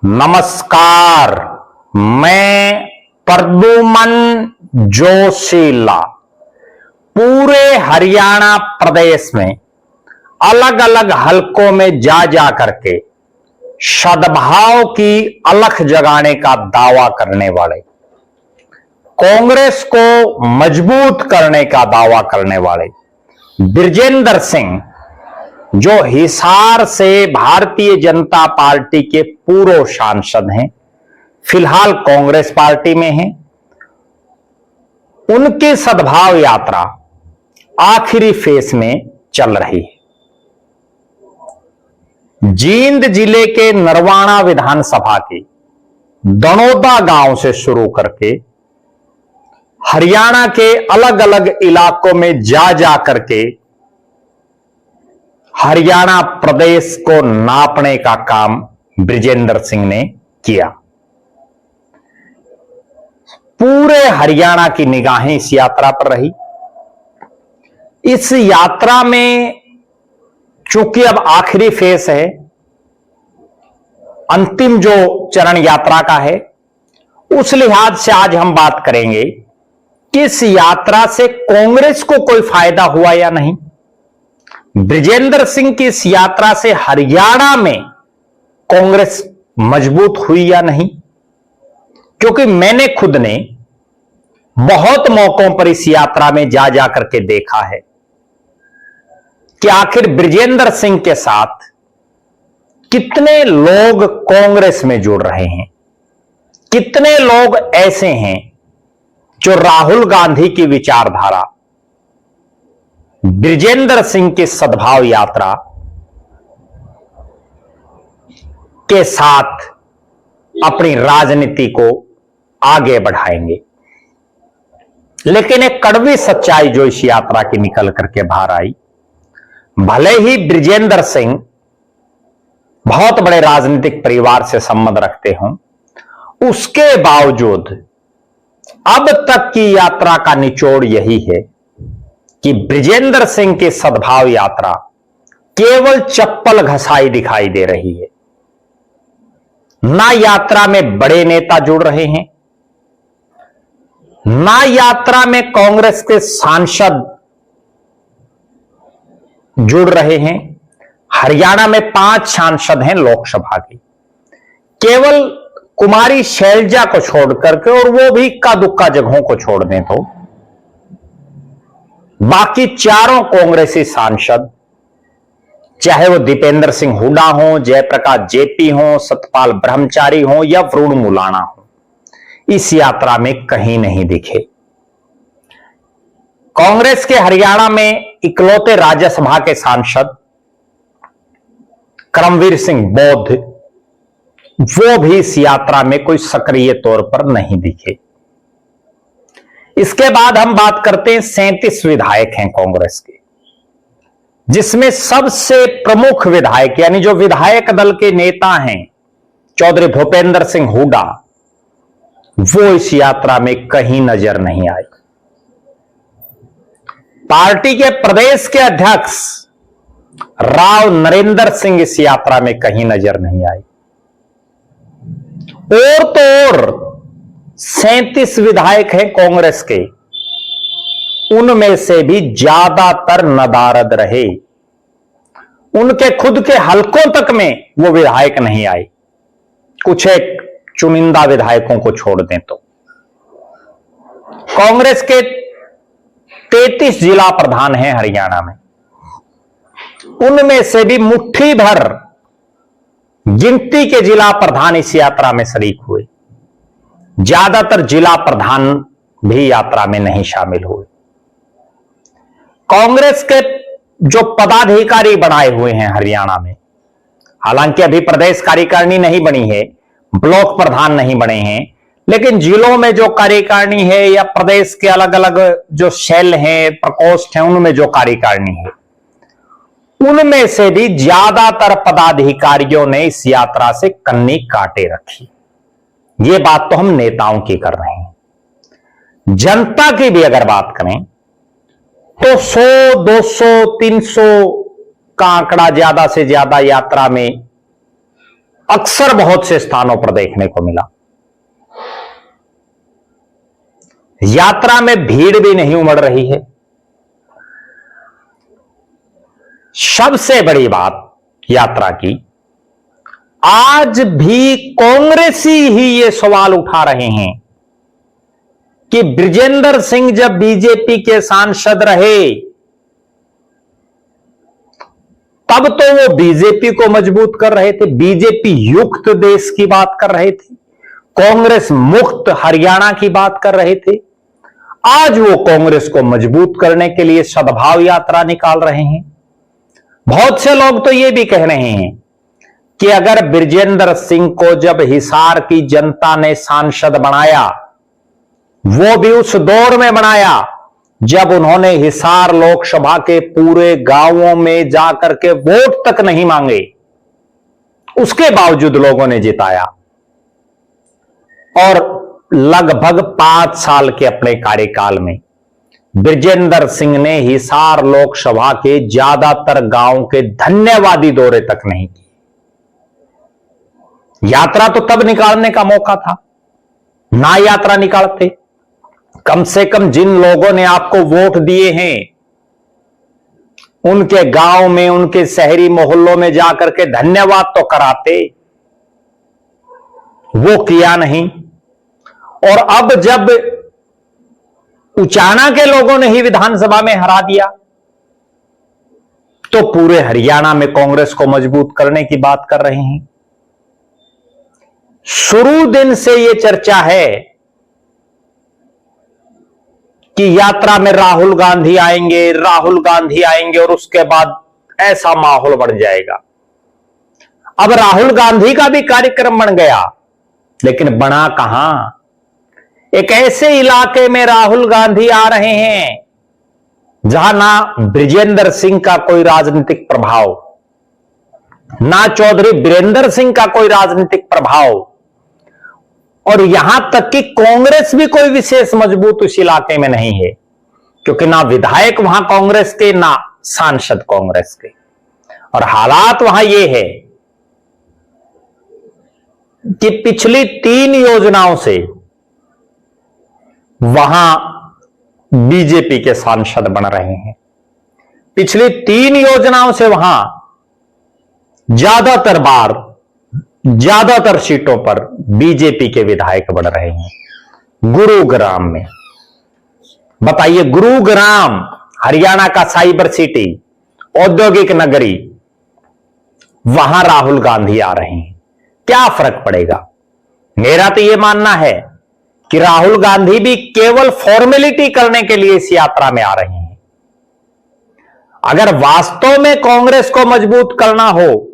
नमस्कार, मैं प्रद्युमन जोशीला पूरे हरियाणा प्रदेश में अलग अलग हलकों में जा करके सद्भाव की अलख जगाने का दावा करने वाले, कांग्रेस को मजबूत करने का दावा करने वाले बृजेंद्र सिंह, जो हिसार से भारतीय जनता पार्टी के पूर्व सांसद हैं, फिलहाल कांग्रेस पार्टी में हैं, उनकी सद्भाव यात्रा आखिरी फेस में चल रही है। जींद जिले के नरवाना विधानसभा के दनोदा गांव से शुरू करके हरियाणा के अलग अलग इलाकों में जा करके हरियाणा प्रदेश को नापने का काम बृजेंद्र सिंह ने किया। पूरे हरियाणा की निगाहें इस यात्रा पर रही। इस यात्रा में चूंकि अब आखिरी फेस है, अंतिम जो चरण यात्रा का है, उस लिहाज से आज हम बात करेंगे कि इस यात्रा से कांग्रेस को कोई फायदा हुआ या नहीं, बृजेंद्र सिंह की इस यात्रा से हरियाणा में कांग्रेस मजबूत हुई या नहीं। क्योंकि मैंने खुद ने बहुत मौकों पर इस यात्रा में जा करके देखा है कि आखिर बृजेंद्र सिंह के साथ कितने लोग कांग्रेस में जुड़ रहे हैं, कितने लोग ऐसे हैं जो राहुल गांधी की विचारधारा, बृजेंद्र सिंह की सद्भाव यात्रा के साथ अपनी राजनीति को आगे बढ़ाएंगे। लेकिन एक कड़वी सच्चाई जो इस यात्रा की निकल करके बाहर आई, भले ही बृजेंद्र सिंह बहुत बड़े राजनीतिक परिवार से संबंध रखते हों, उसके बावजूद अब तक की यात्रा का निचोड़ यही है कि बृजेंद्र सिंह की सद्भाव यात्रा केवल चप्पल घसाई दिखाई दे रही है। ना यात्रा में बड़े नेता जुड़ रहे हैं, ना यात्रा में कांग्रेस के सांसद जुड़ रहे हैं। हरियाणा में 5 सांसद हैं लोकसभा के, केवल कुमारी शैलजा को छोड़ करके, और वो भी इक्का दुक्का जगहों को छोड़ दें तो बाकी चारों कांग्रेसी सांसद, चाहे वो दीपेंद्र सिंह हुड्डा हो, जयप्रकाश जेपी हो, सतपाल ब्रह्मचारी हो या वरुण मुलाना हो, इस यात्रा में कहीं नहीं दिखे। कांग्रेस के हरियाणा में इकलौते राज्यसभा के सांसद करमवीर सिंह बौद्ध, वो भी इस यात्रा में कोई सक्रिय तौर पर नहीं दिखे। इसके बाद हम बात करते हैं 37 विधायक हैं कांग्रेस के, जिसमें सबसे प्रमुख विधायक यानी जो विधायक दल के नेता हैं चौधरी भूपेंद्र सिंह हुड्डा, वो इस यात्रा में कहीं नजर नहीं आए। पार्टी के प्रदेश के अध्यक्ष राव नरेंद्र सिंह इस यात्रा में कहीं नजर नहीं आए। और तो और 37 विधायक हैं कांग्रेस के, उनमें से भी ज्यादातर नदारद रहे। उनके खुद के हलकों तक में वो विधायक नहीं आए, कुछ एक चुनिंदा विधायकों को छोड़ दें तो। कांग्रेस के 33 जिला प्रधान हैं हरियाणा में, उनमें से भी मुट्ठी भर गिनती के जिला प्रधान इस यात्रा में शरीक हुए। ज्यादातर जिला प्रधान भी यात्रा में नहीं शामिल हुए। कांग्रेस के जो पदाधिकारी बनाए हुए हैं हरियाणा में, हालांकि अभी प्रदेश कार्यकारिणी नहीं बनी है, ब्लॉक प्रधान नहीं बने हैं, लेकिन जिलों में जो कार्यकारिणी है या प्रदेश के अलग अलग जो सेल हैं, प्रकोष्ठ हैं, उनमें जो कार्यकारिणी है, उनमें से भी ज्यादातर पदाधिकारियों ने इस यात्रा से कन्नी काटे रखी। ये बात तो हम नेताओं की कर रहे हैं। जनता की भी अगर बात करें तो 100, 200, 300 का आंकड़ा ज्यादा से ज्यादा यात्रा में अक्सर बहुत से स्थानों पर देखने को मिला। यात्रा में भीड़ भी नहीं उमड़ रही है। सबसे बड़ी बात यात्रा की, आज भी कांग्रेसी ही ये सवाल उठा रहे हैं कि बृजेंद्र सिंह जब बीजेपी के सांसद रहे तब तो वो बीजेपी को मजबूत कर रहे थे, बीजेपी युक्त देश की बात कर रहे थे, कांग्रेस मुक्त हरियाणा की बात कर रहे थे। आज वो कांग्रेस को मजबूत करने के लिए सद्भाव यात्रा निकाल रहे हैं। बहुत से लोग तो ये भी कह रहे हैं कि अगर बृजेंद्र सिंह को जब हिसार की जनता ने सांसद बनाया, वो भी उस दौर में बनाया जब उन्होंने हिसार लोकसभा के पूरे गांवों में जाकर के वोट तक नहीं मांगे, उसके बावजूद लोगों ने जिताया और लगभग 5 साल के अपने कार्यकाल में बृजेंद्र सिंह ने हिसार लोकसभा के ज्यादातर गांव के धन्यवादी दौरे तक नहीं किए। यात्रा तो तब निकालने का मौका था, ना यात्रा निकालते। कम से कम जिन लोगों ने आपको वोट दिए हैं उनके गांव में, उनके शहरी मोहल्लों में जाकर के धन्यवाद तो कराते, वो किया नहीं। और अब जब उचाना के लोगों ने ही विधानसभा में हरा दिया तो पूरे हरियाणा में कांग्रेस को मजबूत करने की बात कर रहे हैं। शुरू दिन से यह चर्चा है कि यात्रा में राहुल गांधी आएंगे, राहुल गांधी आएंगे और उसके बाद ऐसा माहौल बढ़ जाएगा। अब राहुल गांधी का भी कार्यक्रम बन गया, लेकिन बना कहां? एक ऐसे इलाके में राहुल गांधी आ रहे हैं जहां ना बृजेंद्र सिंह का कोई राजनीतिक प्रभाव, ना चौधरी बीरेंद्र सिंह का कोई राजनीतिक प्रभाव, और यहां तक कि कांग्रेस भी कोई विशेष मजबूत उस इलाके में नहीं है, क्योंकि ना विधायक वहां कांग्रेस के, ना सांसद कांग्रेस के। और हालात वहां ये है कि पिछली 3 योजनाओं से वहां बीजेपी के सांसद बन रहे हैं। पिछली 3 योजनाओं से वहां ज्यादातर बार, ज्यादातर सीटों पर बीजेपी के विधायक बन रहे हैं। गुरुग्राम में बताइए, गुरुग्राम हरियाणा का साइबर सिटी, औद्योगिक नगरी, वहां राहुल गांधी आ रहे हैं। क्या फर्क पड़ेगा? मेरा तो यह मानना है कि राहुल गांधी भी केवल फॉर्मेलिटी करने के लिए इस यात्रा में आ रहे हैं। अगर वास्तव में कांग्रेस को मजबूत करना हो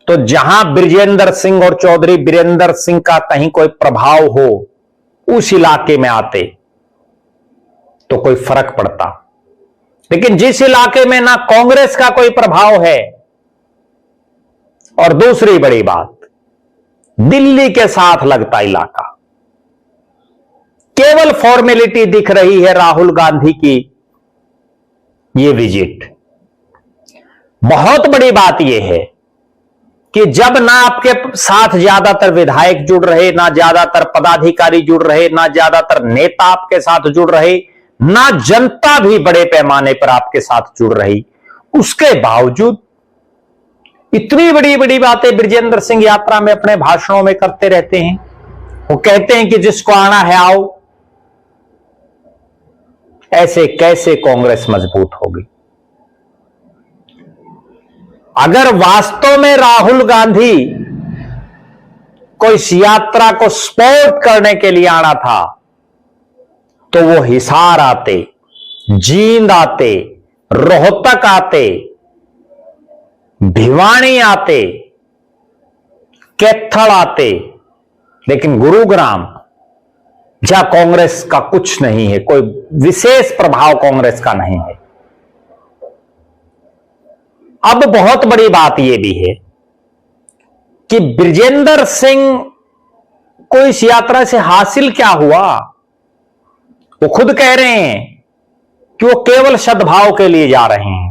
तो जहां बृजेंद्र सिंह और चौधरी बीरेंद्र सिंह का कहीं कोई प्रभाव हो, उस इलाके में आते तो कोई फर्क पड़ता। लेकिन जिस इलाके में ना कांग्रेस का कोई प्रभाव है, और दूसरी बड़ी बात, दिल्ली के साथ लगता इलाका, केवल फॉर्मेलिटी दिख रही है राहुल गांधी की ये विजिट। बहुत बड़ी बात यह है कि जब ना आपके साथ ज्यादातर विधायक जुड़ रहे, ना ज्यादातर पदाधिकारी जुड़ रहे, ना ज्यादातर नेता आपके साथ जुड़ रहे, ना जनता भी बड़े पैमाने पर आपके साथ जुड़ रही, उसके बावजूद इतनी बड़ी बड़ी बातें बृजेंद्र सिंह यात्रा में अपने भाषणों में करते रहते हैं। वो कहते हैं कि जिसको आना है आओ। ऐसे कैसे कांग्रेस मजबूत होगी? अगर वास्तव में राहुल गांधी को इस यात्रा को सपोर्ट करने के लिए आना था तो वो हिसार आते, जींद आते, रोहतक आते, भिवानी आते, कैथल आते। लेकिन गुरुग्राम, जहां कांग्रेस का कुछ नहीं है, कोई विशेष प्रभाव कांग्रेस का नहीं है। अब बहुत बड़ी बात यह भी है कि बृजेंद्र सिंह को इस यात्रा से हासिल क्या हुआ? वो खुद कह रहे हैं कि वो केवल सद्भाव के लिए जा रहे हैं।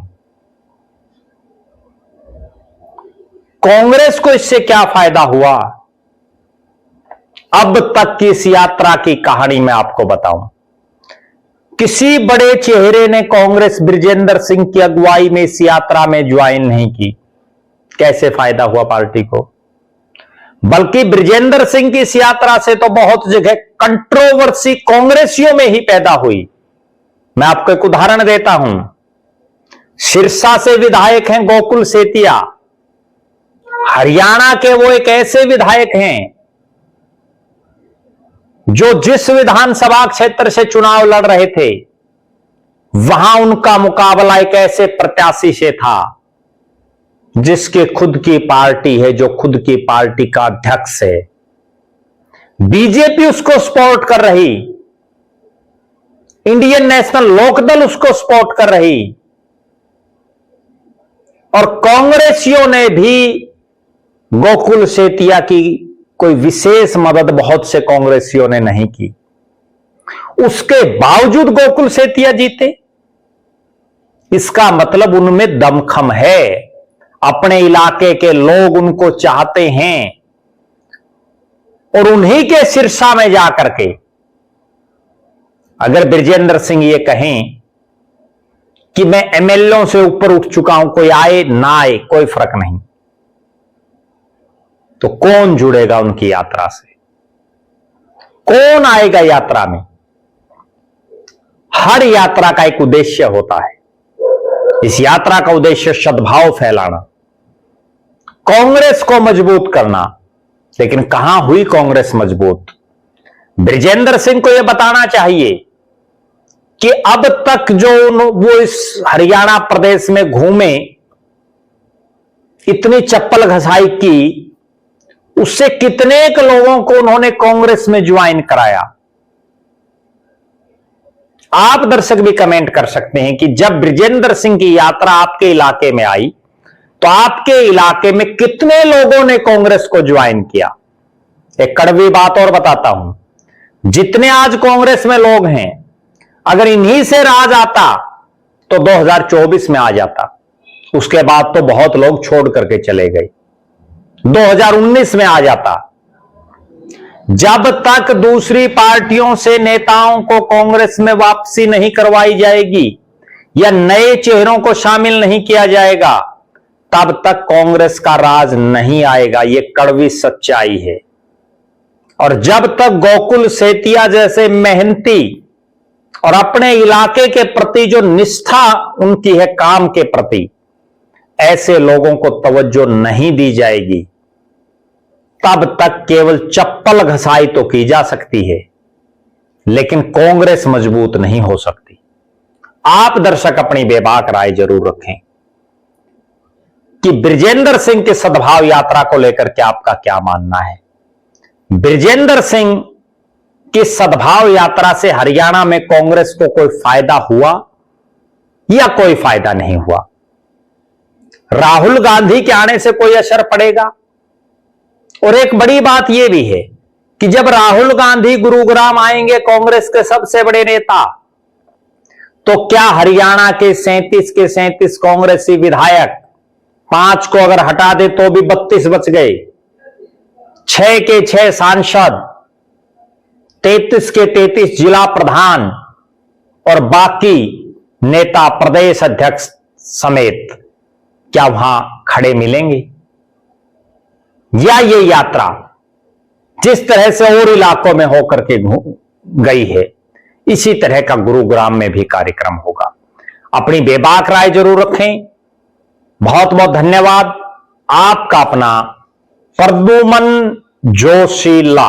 कांग्रेस को इससे क्या फायदा हुआ? अब तक की इस यात्रा की कहानी मैं आपको बताऊं। किसी बड़े चेहरे ने कांग्रेस बृजेंद्र सिंह की अगुवाई में इस यात्रा में ज्वाइन नहीं की। कैसे फायदा हुआ पार्टी को? बल्कि बृजेंद्र सिंह की इस यात्रा से तो बहुत जगह कंट्रोवर्सी कांग्रेसियों में ही पैदा हुई। मैं आपको एक उदाहरण देता हूं। सिरसा से विधायक हैं गोकुल सेतिया। हरियाणा के वो एक ऐसे विधायक हैं जो जिस विधानसभा क्षेत्र से चुनाव लड़ रहे थे, वहां उनका मुकाबला एक ऐसे प्रत्याशी से था जिसके खुद की पार्टी है, जो खुद की पार्टी का अध्यक्ष है। बीजेपी उसको सपोर्ट कर रही, इंडियन नेशनल लोकदल उसको सपोर्ट कर रही, और कांग्रेसियों ने भी गोकुल सेतिया की कोई विशेष मदद बहुत से कांग्रेसियों ने नहीं की। उसके बावजूद गोकुल सेतिया जीते। इसका मतलब उनमें दमखम है, अपने इलाके के लोग उनको चाहते हैं, और उन्हीं के सिरसा में जाकर के अगर बृजेंद्र सिंह ये कहें कि मैं एमएलए से ऊपर उठ चुका हूं, कोई आए ना आए कोई फर्क नहीं, तो कौन जुड़ेगा उनकी यात्रा से? कौन आएगा यात्रा में? हर यात्रा का एक उद्देश्य होता है। इस यात्रा का उद्देश्य सद्भाव फैलाना, कांग्रेस को मजबूत करना। लेकिन कहां हुई कांग्रेस मजबूत? बृजेंद्र सिंह को यह बताना चाहिए कि अब तक जो वो इस हरियाणा प्रदेश में घूमे, इतनी चप्पल घसाई की, उससे कितने लोगों को उन्होंने कांग्रेस में ज्वाइन कराया? आप दर्शक भी कमेंट कर सकते हैं कि जब बृजेंद्र सिंह की यात्रा आपके इलाके में आई तो आपके इलाके में कितने लोगों ने कांग्रेस को ज्वाइन किया? एक कड़वी बात और बताता हूं, जितने आज कांग्रेस में लोग हैं, अगर इन्हीं से राज आता तो 2024 में आ जाता। उसके बाद तो बहुत लोग छोड़ करके चले गए, 2019 में आ जाता। जब तक दूसरी पार्टियों से नेताओं को कांग्रेस में वापसी नहीं करवाई जाएगी या नए चेहरों को शामिल नहीं किया जाएगा, तब तक कांग्रेस का राज नहीं आएगा। यह कड़वी सच्चाई है। और जब तक गोकुल सेतिया जैसे मेहनती और अपने इलाके के प्रति जो निष्ठा उनकी है काम के प्रति, ऐसे लोगों को तवज्जो नहीं दी जाएगी, तब तक केवल चप्पल घसाई तो की जा सकती है, लेकिन कांग्रेस मजबूत नहीं हो सकती। आप दर्शक अपनी बेबाक राय जरूर रखें कि बृजेंद्र सिंह की सद्भाव यात्रा को लेकर के आपका क्या मानना है? बृजेंद्र सिंह की सद्भाव यात्रा से हरियाणा में कांग्रेस को कोई फायदा हुआ या कोई फायदा नहीं हुआ? राहुल गांधी के आने से कोई असर पड़ेगा? और एक बड़ी बात यह भी है कि जब राहुल गांधी गुरुग्राम आएंगे, कांग्रेस के सबसे बड़े नेता, तो क्या हरियाणा के 37 के 37 कांग्रेसी विधायक, 5 को अगर हटा दे तो भी 32 बच गए, 6 के 6 सांसद, 33 के 33 जिला प्रधान और बाकी नेता प्रदेश अध्यक्ष समेत, क्या वहां खड़े मिलेंगे? या ये यात्रा जिस तरह से और इलाकों में होकर के गई है, इसी तरह का गुरुग्राम में भी कार्यक्रम होगा? अपनी बेबाक राय जरूर रखें। बहुत बहुत धन्यवाद। आपका अपना प्रद्युमन जोशीला।